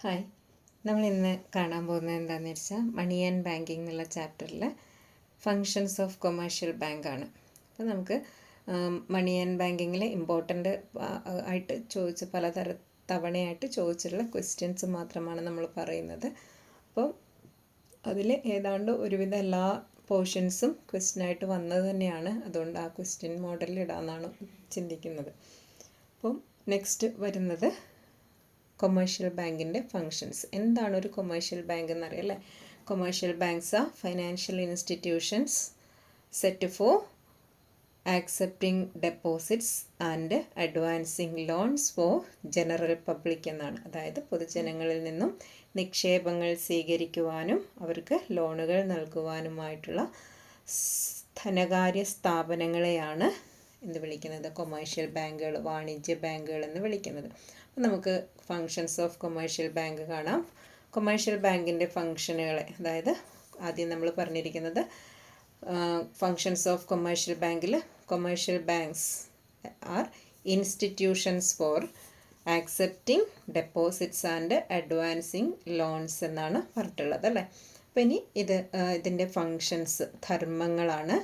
Hi, നമ്മൾ ഇന്ന് കാണാൻ പോകുന്നത് എന്താണെന്ന് വെച്ചാൽ മണി ആൻഡ് ബാങ്കിങ് എന്നുള്ള ചാപ്റ്ററിൽ ഫങ്ഷൻസ് ഓഫ് കൊമേഴ്ഷ്യൽ ബാങ്കാണ്. അപ്പോൾ നമുക്ക് മണി ആൻഡ് ബാങ്കിങ്ങിൽ ഇമ്പോർട്ടൻ്റ് ആയിട്ട് തവണയായിട്ട് ചോദിച്ചിട്ടുള്ള ക്വസ്റ്റ്യൻസ് മാത്രമാണ് നമ്മൾ പറയുന്നത്. അപ്പോൾ അതിൽ ഏതാണ്ട് ഒരുവിധ എല്ലാ പോർഷൻസും ക്വസ്റ്റ്യനായിട്ട് വന്നത് തന്നെയാണ്. അതുകൊണ്ട് ആ ക്വസ്റ്റ്യൻ മോഡലിൽ ഇടാമെന്നാണ് ചിന്തിക്കുന്നത്. അപ്പം നെക്സ്റ്റ് വരുന്നത് കൊമേഴ്ഷ്യൽ ബാങ്കിൻ്റെ ഫങ്ഷൻസ്. എന്താണ് ഒരു കൊമേഴ്ഷ്യൽ ബാങ്ക് എന്നറിയാം അല്ലേ? Commercial banks are financial institutions set for accepting deposits and advancing loans for general public എന്നാണ്. അതായത് പൊതുജനങ്ങളിൽ നിന്നും നിക്ഷേപങ്ങൾ സ്വീകരിക്കുവാനും അവർക്ക് ലോണുകൾ നൽകുവാനുമായിട്ടുള്ള ധനകാര്യ സ്ഥാപനങ്ങളെയാണ് എന്ത് വിളിക്കുന്നത്? കൊമേഴ്ഷ്യൽ ബാങ്കുകൾ, വാണിജ്യ ബാങ്കുകൾ എന്ന് വിളിക്കുന്നത്. അപ്പോൾ നമുക്ക് ഫങ്ഷൻസ് ഓഫ് കൊമേഴ്ഷ്യൽ ബാങ്ക് കാണാം. കൊമേഴ്ഷ്യൽ ബാങ്കിൻ്റെ ഫങ്ഷനുകളെ, അതായത് ആദ്യം നമ്മൾ പറഞ്ഞിരിക്കുന്നത് ഫങ്ഷൻസ് ഓഫ് കൊമേഴ്ഷ്യൽ ബാങ്കിൽ commercial banks are institutions for accepting deposits and advancing loans എന്നാണ് പറഞ്ഞിട്ടുള്ളത് അല്ലേ? അപ്പോൾ ഇനി ഇതിൻ്റെ functions, ധർമ്മങ്ങളാണ്.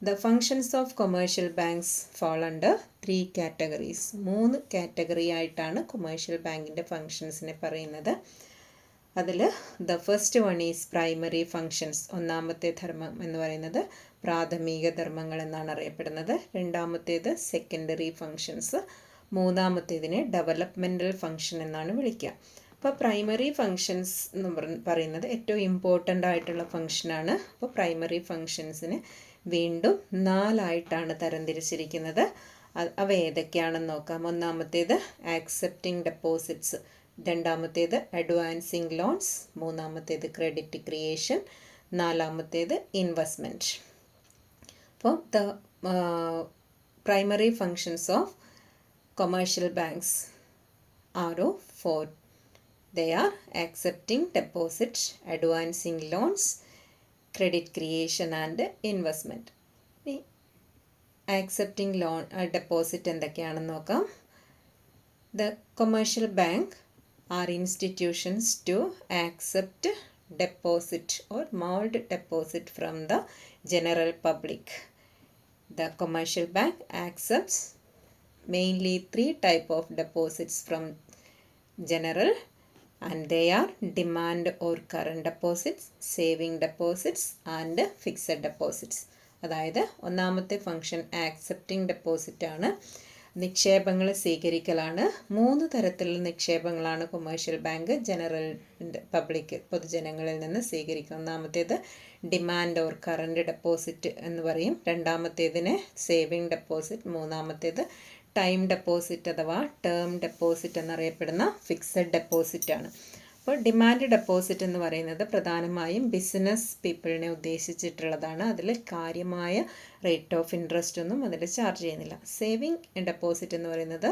The functions of commercial banks fall under 3 categories. 3 category ആയിട്ടാണ് കൊമേഴ്ഷ്യൽ ബാങ്കിൻ്റെ ഫങ്ഷൻസിനെ പറയുന്നത്. അതിൽ the first one is primary functions. ഒന്നാമത്തെ ധർമ്മം എന്ന് പറയുന്നത് പ്രാഥമിക ധർമ്മങ്ങൾ എന്നാണ് അറിയപ്പെടുന്നത്. രണ്ടാമത്തേത് സെക്കൻഡറി ഫങ്ഷൻസ്. മൂന്നാമത്തേതിനെ ഡെവലപ്മെൻറ്റൽ ഫങ്ഷൻ എന്നാണ് വിളിക്കുക. അപ്പോൾ പ്രൈമറി ഫങ്ഷൻസ് എന്ന് പറയുന്നത് ഏറ്റവും ഇമ്പോർട്ടൻ്റ് ആയിട്ടുള്ള ഫങ്ഷനാണ്. അപ്പോൾ പ്രൈമറി ഫങ്ഷൻസിന് വീണ്ടും 4 തരംതിരിച്ചിരിക്കുന്നത്. അവ ഏതൊക്കെയാണെന്ന് നോക്കാം. ഒന്നാമത്തേത് ആക്സെപ്റ്റിംഗ് ഡെപ്പോസിറ്റ്സ്, രണ്ടാമത്തേത് അഡ്വാൻസിങ് ലോൺസ്, മൂന്നാമത്തേത് ക്രെഡിറ്റ് ക്രിയേഷൻ, നാലാമത്തേത് ഇൻവെസ്റ്റ്മെൻറ്റ്. അപ്പോൾ the primary functions of commercial banks R 4. They are accepting deposit, advancing loans, credit creation and investment. ഇനി ആക്സെപ്റ്റിംഗ് ലോൺ ഡെപ്പോസിറ്റ് എന്തൊക്കെയാണെന്ന് നോക്കാം. The commercial bank are institutions to accept deposit or mold deposit from the general public. The commercial bank accepts mainly 3 type of deposits from general, and they are demand or current deposits, saving deposits and fixed deposits. അതായത് ഒന്നാമത്തെ function accepting deposit ആണ്, നിക്ഷേപങ്ങൾ സ്വീകരിക്കലാണ്. 3 തരത്തിലുള്ള നിക്ഷേപങ്ങളാണ് commercial bank general public, പൊതുജനങ്ങളിൽ നിന്ന് സ്വീകരിക്കുക. ഒന്നാമത്തേത് demand or current deposit എന്ന് പറയും, രണ്ടാമത്തേതിന് സേവിങ് ഡെപ്പോസിറ്റ്, മൂന്നാമത്തേത് ടൈം ഡെപ്പോസിറ്റ് അഥവാ ടേം ഡെപ്പോസിറ്റ് എന്നറിയപ്പെടുന്ന ഫിക്സഡ് ഡെപ്പോസിറ്റ് ആണ്. അപ്പോൾ ഡിമാൻഡ് ഡെപ്പോസിറ്റ് എന്ന് പറയുന്നത് പ്രധാനമായും ബിസിനസ് പീപ്പിളിനെ ഉദ്ദേശിച്ചിട്ടുള്ളതാണ്. അതിൽ കാര്യമായ റേറ്റ് ഓഫ് ഇൻട്രസ്റ്റ് ഒന്നും അതിൽ ചാർജ് ചെയ്യുന്നില്ല. സേവിങ് ഡെപ്പോസിറ്റ് എന്ന് പറയുന്നത്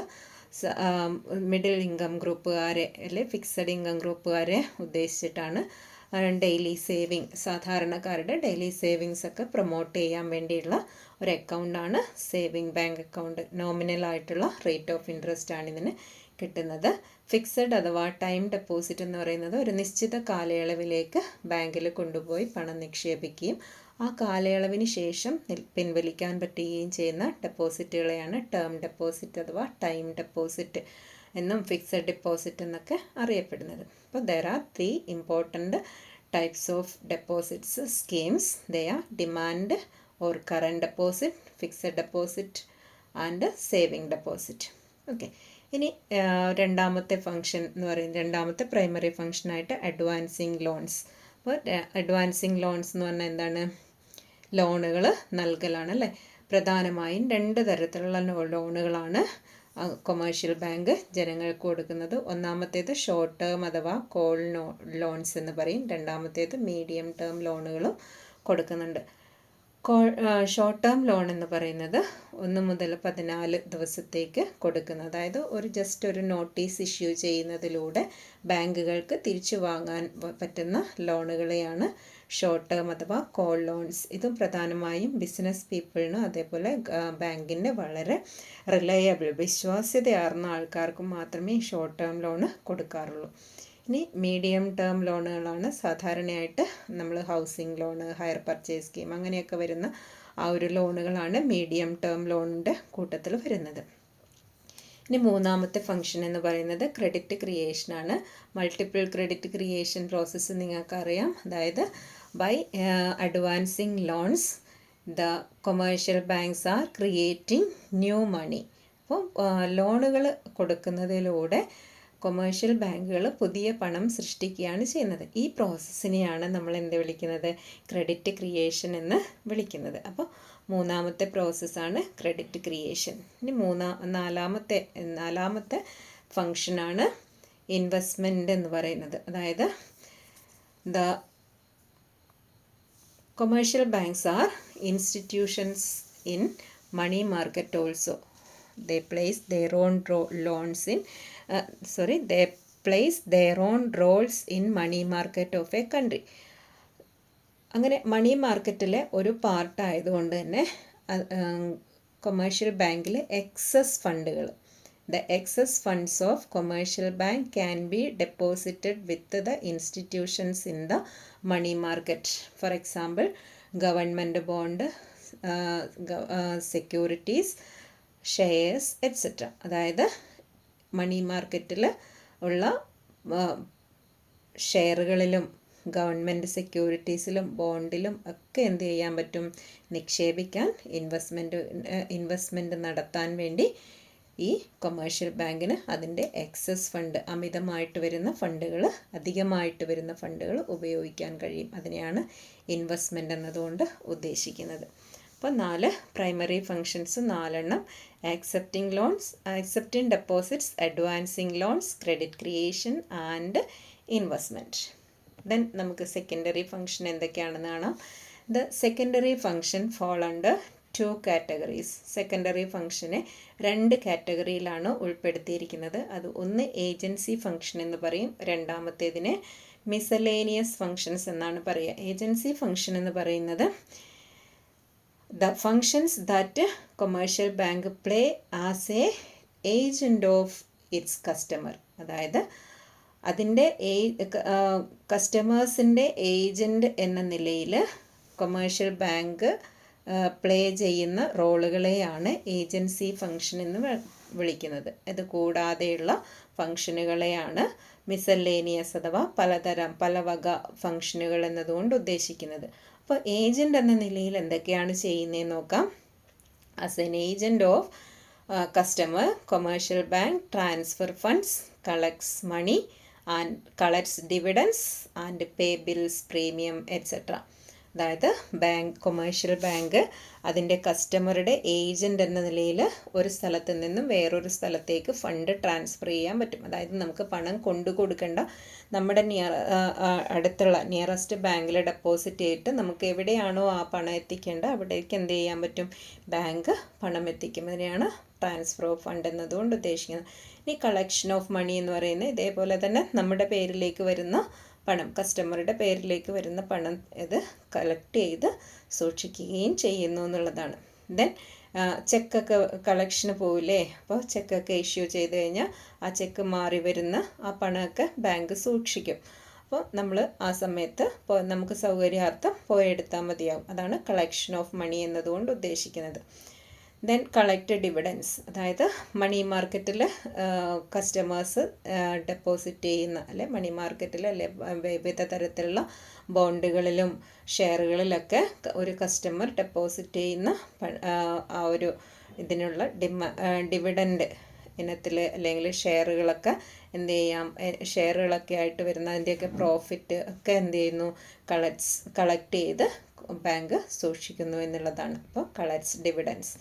മിഡിൽ ഇൻകം ഗ്രൂപ്പുകാരെ അല്ലെ ഫിക്സഡ് ഇൻകം ഗ്രൂപ്പുകാരെ ഉദ്ദേശിച്ചിട്ടാണ്. ഡെയിലി സേവിങ്, സാധാരണക്കാരുടെ ഡെയിലി സേവിങ്സ് ഒക്കെ പ്രൊമോട്ട് ചെയ്യാൻ വേണ്ടിയുള്ള ഒരു അക്കൗണ്ടാണ് സേവിങ് ബാങ്ക് അക്കൗണ്ട്. നോമിനൽ ആയിട്ടുള്ള റേറ്റ് ഓഫ് ഇൻട്രസ്റ്റ് ആണ് ഇതിന് കിട്ടുന്നത്. ഫിക്സഡ് അഥവാ ടൈം ഡെപ്പോസിറ്റ് എന്ന് പറയുന്നത് ഒരു നിശ്ചിത കാലയളവിലേക്ക് ബാങ്കിൽ കൊണ്ടുപോയി പണം നിക്ഷേപിക്കുകയും ആ കാലയളവിന് ശേഷം പിൻവലിക്കാൻ പറ്റുകയും ചെയ്യുന്ന ഡെപ്പോസിറ്റുകളെയാണ് ടേം ഡെപ്പോസിറ്റ് അഥവാ ടൈം ഡെപ്പോസിറ്റ് എന്നും ഫിക്സഡ് ഡെപ്പോസിറ്റ് എന്നൊക്കെ അറിയപ്പെടുന്നത്. അപ്പോൾ there are 3 important types of deposits schemes. They are demand or current deposit, fixed deposit and saving deposit. Okay, ഇനി രണ്ടാമത്തെ ഫങ്ഷൻ എന്ന് പറയുന്നത്, രണ്ടാമത്തെ പ്രൈമറി ഫങ്ഷനായിട്ട് അഡ്വാൻസിങ് ലോൺസ്. അപ്പോൾ അഡ്വാൻസിങ് ലോൺസ് എന്ന് പറഞ്ഞാൽ എന്താണ്? ലോണുകൾ നൽകലാണ് അല്ലേ? പ്രധാനമായും 2 തരത്തിലുള്ള ലോണുകളാണ് കൊമേഴ്ഷ്യൽ ബാങ്ക് ജനങ്ങൾക്ക് കൊടുക്കുന്നത്. ഒന്നാമത്തേത് ഷോർട്ട് ടേം അഥവാ കോൾ ലോൺസ് എന്ന് പറയും, രണ്ടാമത്തേത് മീഡിയം ടേം ലോണുകളും കൊടുക്കുന്നുണ്ട്. ഷോർട്ട് ടേം ലോൺ എന്ന് പറയുന്നത് 1 മുതൽ 14 ദിവസത്തേക്ക് കൊടുക്കുന്നത്, അതായത് ജസ്റ്റ് ഒരു നോട്ടീസ് ഇഷ്യൂ ചെയ്യുന്നതിലൂടെ ബാങ്കുകൾക്ക് തിരിച്ചു വാങ്ങാൻ പറ്റുന്ന ലോണുകളെയാണ് ഷോർട്ട് ടേം അഥവാ കോൾ ലോൺസ്. ഇതും പ്രധാനമായും ബിസിനസ് പീപ്പിളിന് അതേപോലെ ബാങ്കിൻ്റെ വളരെ റിലയബിൾ വിശ്വാസ്യതയാർന്ന ആൾക്കാർക്ക് മാത്രമേ ഈ ഷോർട്ട് ടേം ലോണ് കൊടുക്കാറുള്ളൂ. ഇനി മീഡിയം ടേം ലോണുകളാണ് സാധാരണയായിട്ട് നമ്മൾ housing loan, higher purchase scheme അങ്ങനെയൊക്കെ വരുന്ന ആ ഒരു ലോണുകളാണ് മീഡിയം ടേം ലോണിൻ്റെ കൂട്ടത്തിൽ വരുന്നത്. ഇനി മൂന്നാമത്തെ ഫംഗ്ഷൻ എന്ന് പറയുന്നത് ക്രെഡിറ്റ് ക്രിയേഷനാണ്. മൾട്ടിപ്പിൾ ക്രെഡിറ്റ് ക്രിയേഷൻ പ്രോസസ്സ് നിങ്ങൾക്കറിയാം. അതായത് by advancing loans the commercial banks are creating new money. അപ്പോൾ ലോണുകൾ കൊടുക്കുന്നതിലൂടെ കൊമേഴ്ഷ്യൽ ബാങ്കുകൾ പുതിയ പണം സൃഷ്ടിക്കുകയാണ് ചെയ്യുന്നത്. ഈ പ്രോസസ്സിനെയാണ് നമ്മൾ എന്ത് വിളിക്കുന്നത്? ക്രെഡിറ്റ് ക്രിയേഷൻ എന്ന് വിളിക്കുന്നത്. അപ്പോൾ മൂന്നാമത്തെ പ്രോസസ്സാണ് ക്രെഡിറ്റ് ക്രിയേഷൻ. ഇനി നാലാമത്തെ ഫങ്ഷനാണ് ഇൻവെസ്റ്റ്മെൻറ്റ് എന്ന് പറയുന്നത്. അതായത് the commercial banks are institutions in money market also. They place their own roles in money market of a country. അങ്ങനെ മണി മാർക്കറ്റിലെ ഒരു പാർട്ടായതുകൊണ്ട് തന്നെ കൊമേഴ്ഷ്യൽ ബാങ്കിൽ എക്സസ് ഫണ്ടുകൾ, the excess funds of commercial bank can be deposited with the institutions in the money market. For example government bond, securities, shares etcetera. അതായത് money മാർക്കറ്റിൽ ഉള്ള ഷെയറുകളിലും government സെക്യൂരിറ്റീസിലും ബോണ്ടിലും ഒക്കെ എന്ത് ചെയ്യാൻ പറ്റും? നിക്ഷേപിക്കാൻ, ഇൻവെസ്റ്റ്മെൻറ്റ് നടത്താൻ വേണ്ടി ഈ കൊമേഴ്ഷ്യൽ ബാങ്കിന് അതിൻ്റെ എക്സസ് ഫണ്ട്, അമിതമായിട്ട് വരുന്ന ഫണ്ടുകൾ, അധികമായിട്ട് വരുന്ന ഫണ്ടുകൾ ഉപയോഗിക്കാൻ കഴിയും. അതിനെയാണ് ഇൻവെസ്റ്റ്മെൻറ്റ് എന്നതുകൊണ്ട് ഉദ്ദേശിക്കുന്നത്. അപ്പോൾ 4 primary functions 4 accepting loans, accepting deposits, advancing loans, credit creation and investment. Then നമുക്ക് സെക്കൻഡറി ഫങ്ഷൻ എന്തൊക്കെയാണെന്ന് കാണാം. The secondary function fall under 2 categories. Secondary ഫങ്ഷനെ 2 കാറ്റഗറിയിലാണ് ഉൾപ്പെടുത്തിയിരിക്കുന്നത്. അത് ഒന്ന് ഏജൻസി ഫങ്ഷൻ എന്ന് പറയും, രണ്ടാമത്തേതിനെ മിസലേനിയസ് ഫങ്ഷൻസ് എന്നാണ് പറയുക. ഏജൻസി ഫങ്ഷൻ എന്ന് പറയുന്നത് the functions that commercial bank play as a agent of its customer. അതായത് അതിൻ്റെ കസ്റ്റമേഴ്സിൻ്റെ ഏജൻറ്റ് എന്ന നിലയിൽ കൊമേഴ്ഷ്യൽ ബാങ്ക് പ്ലേ ചെയ്യുന്ന റോളുകളെയാണ് ഏജൻസി ഫങ്ഷൻ എന്ന് വിളിക്കുന്നത്. ഇത് കൂടാതെയുള്ള ഫങ്ഷനുകളെയാണ് മിസലേനിയസ് അഥവാ പല വക ഫങ്ഷനുകൾ എന്നതുകൊണ്ട് ഉദ്ദേശിക്കുന്നത്. അപ്പോൾ ഏജൻറ്റ് എന്ന നിലയിൽ എന്തൊക്കെയാണ് ചെയ്യുന്നതെന്ന് നോക്കാം. As an agent of customer, commercial bank transfer funds, collects money and collects dividends and pay bills, premium etcetera. അതായത് കൊമേഴ്ഷ്യൽ ബാങ്ക് അതിൻ്റെ കസ്റ്റമറുടെ ഏജൻറ്റ് എന്ന നിലയിൽ ഒരു സ്ഥലത്ത് നിന്നും വേറൊരു സ്ഥലത്തേക്ക് ഫണ്ട് ട്രാൻസ്ഫർ ചെയ്യാൻ പറ്റും. അതായത് നമുക്ക് പണം കൊണ്ടു കൊടുക്കേണ്ട, നമ്മുടെ അടുത്തുള്ള നിയറസ്റ്റ് ബാങ്കിൽ ഡെപ്പോസിറ്റ് ചെയ്തിട്ട് നമുക്ക് എവിടെയാണോ ആ പണം എത്തിക്കേണ്ട അവിടേക്ക് എന്ത് ചെയ്യാൻ പറ്റും? ബാങ്ക് പണം എത്തിക്കും. അതിനെയാണ് ട്രാൻസ്ഫർ ഓഫ് ഫണ്ട് എന്നതുകൊണ്ട് ഉദ്ദേശിക്കുന്നത്. ഈ കളക്ഷൻ ഓഫ് മണി എന്ന് പറയുന്നത് ഇതേപോലെ തന്നെ നമ്മുടെ പേരിലേക്ക് വരുന്ന പണം, കസ്റ്റമറുടെ പേരിലേക്ക് വരുന്ന പണം ഇത് കളക്ട് ചെയ്ത് സൂക്ഷിക്കുകയും ചെയ്യുന്നു എന്നുള്ളതാണ്. ദെൻ ചെക്കൊക്കെ കളക്ഷന് പോവില്ലേ, അപ്പോൾ ചെക്കൊക്കെ ഇഷ്യൂ ചെയ്ത് കഴിഞ്ഞാൽ ആ ചെക്ക് മാറി വരുന്ന ആ പണമൊക്കെ ബാങ്ക് സൂക്ഷിക്കും. അപ്പോൾ നമ്മൾ ആ സമയത്ത് നമുക്ക് സൗകര്യാർത്ഥം പോയെടുത്താൽ മതിയാവും. അതാണ് കളക്ഷൻ ഓഫ് മണി എന്നതുകൊണ്ട് ഉദ്ദേശിക്കുന്നത്. ദെൻ കളക്ട് ഡിവിഡൻസ്, അതായത് മണി മാർക്കറ്റിൽ കസ്റ്റമേഴ്സ് ഡെപ്പോസിറ്റ് ചെയ്യുന്ന അല്ലെ മണി മാർക്കറ്റിൽ അല്ലെ വിവിധ തരത്തിലുള്ള ബോണ്ടുകളിലും ഷെയറുകളിലൊക്കെ ഒരു കസ്റ്റമർ ഡെപ്പോസിറ്റ് ചെയ്യുന്ന ആ ഒരു ഇതിനുള്ള ഡിവിഡൻഡ് ഇനത്തിൽ അല്ലെങ്കിൽ ഷെയറുകളൊക്കെ എന്ത് ചെയ്യാം, ഷെയറുകളൊക്കെ ആയിട്ട് വരുന്ന അതിൻ്റെയൊക്കെ പ്രോഫിറ്റ് ഒക്കെ എന്ത് ചെയ്യുന്നു, കളക്ട് ചെയ്ത് ബാങ്ക് സൂക്ഷിക്കുന്നു എന്നുള്ളതാണ്. അപ്പോൾ കളക്ട്സ് ഡിവിഡൻസ്.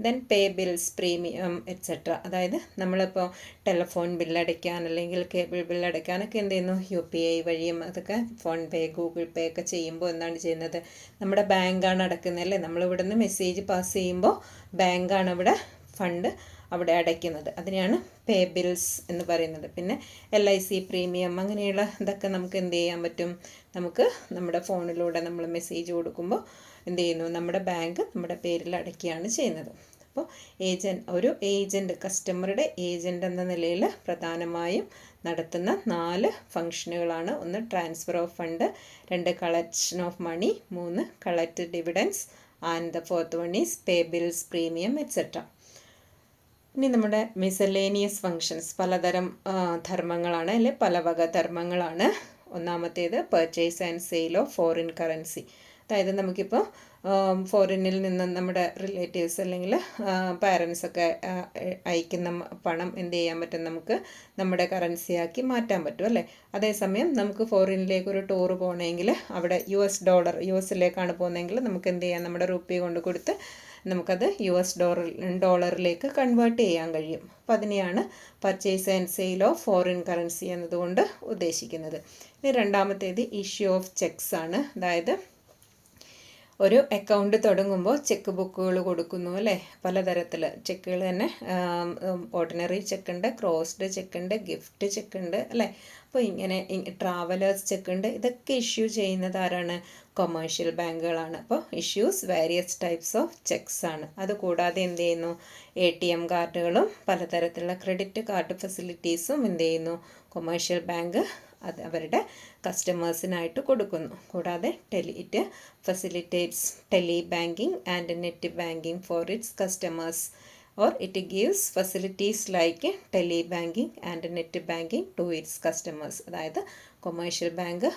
ദെൻ പേ ബിൽസ്, പ്രീമിയം എറ്റ്സെട്ര. അതായത് നമ്മളിപ്പോൾ ടെലിഫോൺ ബില്ലടയ്ക്കാൻ അല്ലെങ്കിൽ കേബിൾ ബില്ലടയ്ക്കാനൊക്കെ എന്ത് ചെയ്യുന്നു, UPI വഴിയും അതൊക്കെ ഫോൺ പേ, ഗൂഗിൾ പേ ഒക്കെ ചെയ്യുമ്പോൾ എന്താണ് ചെയ്യുന്നത്, നമ്മുടെ ബാങ്കാണ് അടക്കുന്നത് അല്ലേ. നമ്മളിവിടെ നിന്ന് മെസ്സേജ് പാസ് ചെയ്യുമ്പോൾ ബാങ്കാണ് ഇവിടെ ഫണ്ട് അവിടെ അടയ്ക്കുന്നത്. അതിനെയാണ് പേ ബിൽസ് എന്ന് പറയുന്നത്. പിന്നെ LIC പ്രീമിയം അങ്ങനെയുള്ള ഇതൊക്കെ നമുക്ക് എന്ത് ചെയ്യാൻ പറ്റും, നമുക്ക് നമ്മുടെ ഫോണിലൂടെ നമ്മൾ മെസ്സേജ് കൊടുക്കുമ്പോൾ എന്ത് ചെയ്യുന്നു, നമ്മുടെ ബാങ്ക് നമ്മുടെ പേരിൽ അടയ്ക്കുകയാണ് ചെയ്യുന്നത്. അപ്പോൾ ഒരു ഏജൻറ്റ്, കസ്റ്റമറുടെ ഏജൻറ്റ് എന്ന നിലയിൽ പ്രധാനമായും നടത്തുന്ന 4 ഫംഗ്ഷനുകളാണ്. 1 transfer of fund, 2 collection of money, 3 collect dividends and the 4th one is pay bills, premium etcetera. ഇനി നമ്മുടെ മിസലേനിയസ് ഫങ്ഷൻസ്, പലതരം ധർമ്മങ്ങളാണ്, അല്ലെ പല വക ധർമ്മങ്ങളാണ്. ഒന്നാമത്തേത് purchase and sale of foreign currency. അതായത് നമുക്കിപ്പോൾ ഫോറിനിൽ നിന്ന് നമ്മുടെ റിലേറ്റീവ്സ് അല്ലെങ്കിൽ പാരൻസൊക്കെ അയക്കുന്ന പണം എന്ത് ചെയ്യാൻ പറ്റും, നമുക്ക് നമ്മുടെ കറൻസിയാക്കി മാറ്റാൻ പറ്റും അല്ലേ. അതേസമയം നമുക്ക് ഫോറിനിലേക്ക് ഒരു ടൂർ പോകണമെങ്കിൽ അവിടെ US പോകുന്നതെങ്കിൽ നമുക്ക് എന്ത് ചെയ്യാം, നമ്മുടെ റുപ്പി കൊണ്ട് കൊടുത്ത് നമുക്കത് US ഡോളറിലേക്ക് കൺവേർട്ട് ചെയ്യാൻ കഴിയും. അപ്പോൾ അതിനെയാണ് purchase and sale of foreign currency എന്നതുകൊണ്ട് ഉദ്ദേശിക്കുന്നത്. ഇനി രണ്ടാമത്തേത് ഇഷ്യൂ ഓഫ് ചെക്സ് ആണ്. അതായത് ഒരു അക്കൗണ്ട് തുടങ്ങുമ്പോൾ ചെക്ക് ബുക്കുകൾ കൊടുക്കുന്നു അല്ലേ, പലതരത്തിൽ ചെക്കുകൾ തന്നെ. ഓർഡിനറി ചെക്ക് ഉണ്ട്, ക്രോസ്ഡ് ചെക്ക് ഉണ്ട്, ഗിഫ്റ്റ് ചെക്ക് ഉണ്ട് അല്ലേ. അപ്പോൾ ഇങ്ങനെ ട്രാവലേഴ്സ് ചെക്ക് ഉണ്ട്. ഇതൊക്കെ ഇഷ്യൂ ചെയ്യുന്നത് ആരാണ്, കൊമേഴ്ഷ്യൽ ബാങ്കുകളാണ്. അപ്പോൾ issues various types of checks ആണ്. അതുകൂടാതെ എന്ത് ചെയ്യുന്നു, ATM കാർഡുകളും പലതരത്തിലുള്ള ക്രെഡിറ്റ് കാർഡ് ഫെസിലിറ്റീസും എന്ത് ചെയ്യുന്നു, കൊമേഴ്ഷ്യൽ ബാങ്ക് അത് അവരുടെ കസ്റ്റമേഴ്സിനായിട്ട് കൊടുക്കുന്നു. കൂടാതെ it facilitates tele banking and net banking for its customers, or it gives facilities like tele banking and net banking to its customers. അതായത് കൊമേഴ്ഷ്യൽ ബാങ്ക്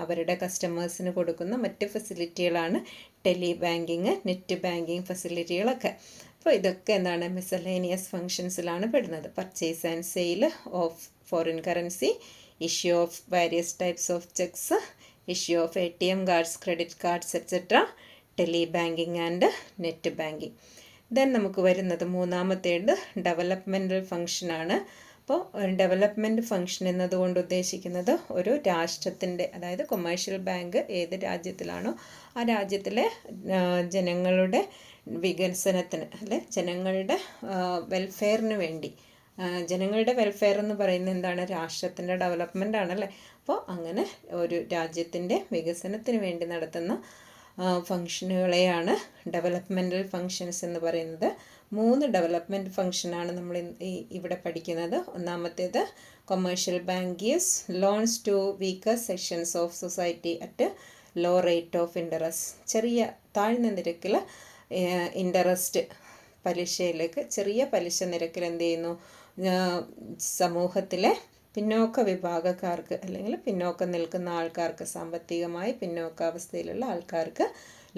അവരുടെ കസ്റ്റമേഴ്സിന് കൊടുക്കുന്ന മറ്റ് ഫെസിലിറ്റികളാണ് ടെലി ബാങ്കിങ്, നെറ്റ് ബാങ്കിങ് ഫെസിലിറ്റികളൊക്കെ. അപ്പോൾ ഇതൊക്കെ എന്താണ്, മിസലേനിയസ് ഫങ്ഷൻസിലാണ് പെടുന്നത്. Purchase and sale of foreign currency, issue of various types of cheques, issue of ATM cards, credit cards etcetera, tele banking and net banking. Then നമുക്ക് വരുന്നത് മൂന്നാമത്തേത് ഡെവലപ്മെൻറ്റൽ ഫങ്ഷനാണ്. അപ്പോൾ ഡെവലപ്മെൻറ്റ് ഫങ്ഷൻ എന്നതുകൊണ്ട് ഉദ്ദേശിക്കുന്നത് ഒരു രാഷ്ട്രത്തിൻ്റെ, അതായത് കൊമേഴ്ഷ്യൽ ബാങ്ക് ഏത് രാജ്യത്തിലാണോ ആ രാജ്യത്തിലെ ജനങ്ങളുടെ വികസനത്തിന് അല്ലെ ജനങ്ങളുടെ വെൽഫെയറിന് വേണ്ടി. ജനങ്ങളുടെ വെൽഫെയർ എന്ന് പറയുന്നത് എന്താണ്, രാഷ്ട്രത്തിൻ്റെ ഡെവലപ്മെൻ്റ് ആണല്ലേ. അപ്പോൾ അങ്ങനെ ഒരു രാജ്യത്തിൻ്റെ വികസനത്തിന് വേണ്ടി നടത്തുന്ന ഫങ്ഷനുകളെയാണ് ഡെവലപ്മെൻറ്റൽ ഫങ്ഷൻസ് എന്ന് പറയുന്നത്. 3 ഡെവലപ്മെൻറ്റ് ഫങ്ഷനാണ് നമ്മൾ ഇവിടെ പഠിക്കുന്നത്. ഒന്നാമത്തേത് commercial bank gives loans to weaker sections of society at low rate of interest. ചെറിയ താഴ്ന്ന നിരക്കിൽ ഇൻട്രസ്റ്റ് പലിശയിലേക്ക് ചെറിയ പലിശ നിരക്കിൽ എന്ത് ചെയ്യുന്നു, സമൂഹത്തിലെ പിന്നോക്ക വിഭാഗക്കാർക്ക് അല്ലെങ്കിൽ പിന്നോക്കം നിൽക്കുന്ന ആൾക്കാർക്ക്, സാമ്പത്തികമായി പിന്നോക്കാവസ്ഥയിലുള്ള ആൾക്കാർക്ക്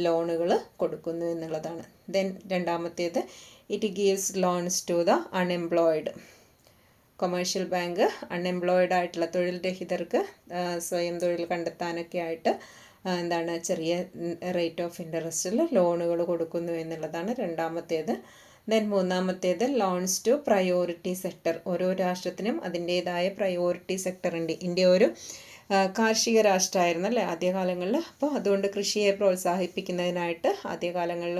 ലോണുകൾ കൊടുക്കുന്നു എന്നുള്ളതാണ്. ദെൻ രണ്ടാമത്തേത് it gives loans to the unemployed. Commercial bank unemployed ആയിട്ടുള്ള തൊഴിൽ രഹിതർക്ക് സ്വയം തൊഴിൽ കണ്ടെത്താനൊക്കെ ആയിട്ട് എന്താണ് ചെറിയ റേറ്റ് ഓഫ് ഇൻട്രസ്റ്റിൽ ലോണുകൾ കൊടുക്കുന്നു എന്നുള്ളതാണ് രണ്ടാമത്തേത്. ദെൻ മൂന്നാമത്തേത് ലോൺസ് ടു പ്രയോറിറ്റി സെക്ടർ. ഓരോ രാഷ്ട്രത്തിനും അതിൻ്റേതായ പ്രയോറിറ്റി സെക്ടർ ഉണ്ട്. ഇന്ത്യ ഒരു കാർഷിക രാഷ്ട്രമായിരുന്നു അല്ലേ ആദ്യകാലങ്ങളിൽ. അപ്പോൾ അതുകൊണ്ട് കൃഷിയെ പ്രോത്സാഹിപ്പിക്കുന്നതിനായിട്ട് ആദ്യകാലങ്ങളിൽ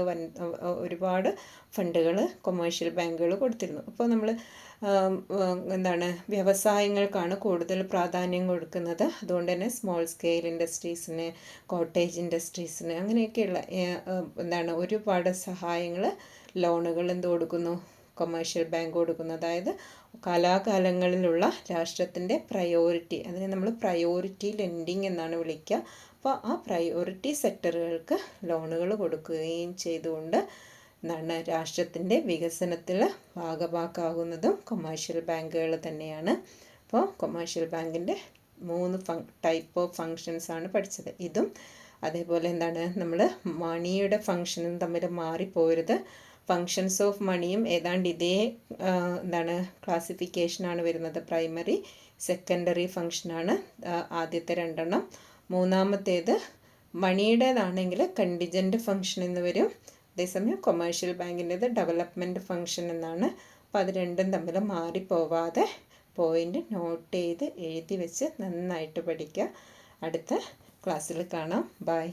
ഒരുപാട് ഫണ്ടുകൾ കൊമേഴ്ഷ്യൽ ബാങ്കുകൾ കൊടുത്തിരുന്നു. അപ്പോൾ നമ്മൾ എന്താണ് വ്യവസായങ്ങൾക്കാണ് കൂടുതൽ പ്രാധാന്യം കൊടുക്കുന്നത്. അതുകൊണ്ട് തന്നെ സ്മോൾ സ്കെയിൽ ഇൻഡസ്ട്രീസിന്, കോട്ടേജ് ഇൻഡസ്ട്രീസിന് അങ്ങനെയൊക്കെയുള്ള എന്താണ് ഒരുപാട് സഹായങ്ങൾ, ലോണുകൾ എന്ത് കൊടുക്കുന്നു, കൊമേഴ്ഷ്യൽ ബാങ്ക് കൊടുക്കുന്നു. അതായത് കാലാകാലങ്ങളിലുള്ള രാഷ്ട്രത്തിൻ്റെ പ്രയോറിറ്റി, അതിനെ നമ്മൾ പ്രയോറിറ്റി ലെൻഡിങ് എന്നാണ് വിളിക്കുക. അപ്പോൾ ആ പ്രയോറിറ്റി സെക്ടറുകൾക്ക് ലോണുകൾ കൊടുക്കുകയും ചെയ്തുകൊണ്ട് എന്താണ് രാഷ്ട്രത്തിൻ്റെ വികസനത്തിൽ ഭാഗഭാക്കാകുന്നതും കൊമേഴ്ഷ്യൽ ബാങ്കുകൾ തന്നെയാണ്. അപ്പോൾ കൊമേഴ്ഷ്യൽ ബാങ്കിൻ്റെ 3 ടൈപ്പ് ഓഫ് ഫങ്ഷൻസ് ആണ് പഠിച്ചത്. ഇതും അതേപോലെ എന്താണ് നമ്മൾ മണിയുടെ ഫങ്ഷനും തമ്മിൽ മാറിപ്പോരുത്. ഫങ്ഷൻസ് ഓഫ് മണിയും ഏതാണ്ട് ഇതേ എന്താണ് ക്ലാസിഫിക്കേഷനാണ് വരുന്നത്. പ്രൈമറി, സെക്കൻഡറി ഫങ്ഷനാണ് ആദ്യത്തെ 2 എണ്ണം. മൂന്നാമത്തേത് മണിയുടേതാണെങ്കിൽ കണ്ടിജൻറ്റ് ഫങ്ഷൻ എന്ന് വരും. അതേസമയം കൊമേഴ്ഷ്യൽ ബാങ്കിൻ്റേത് ഡെവലപ്മെൻറ്റ് ഫങ്ഷൻ എന്നാണ്. അപ്പോൾ അത് രണ്ടും തമ്മിൽ മാറിപ്പോവാതെ പോയിൻ്റ് നോട്ട് ചെയ്ത് എഴുതി വെച്ച് നന്നായിട്ട് പഠിക്കുക. അടുത്ത ക്ലാസ്സിൽ കാണാം. ബൈ.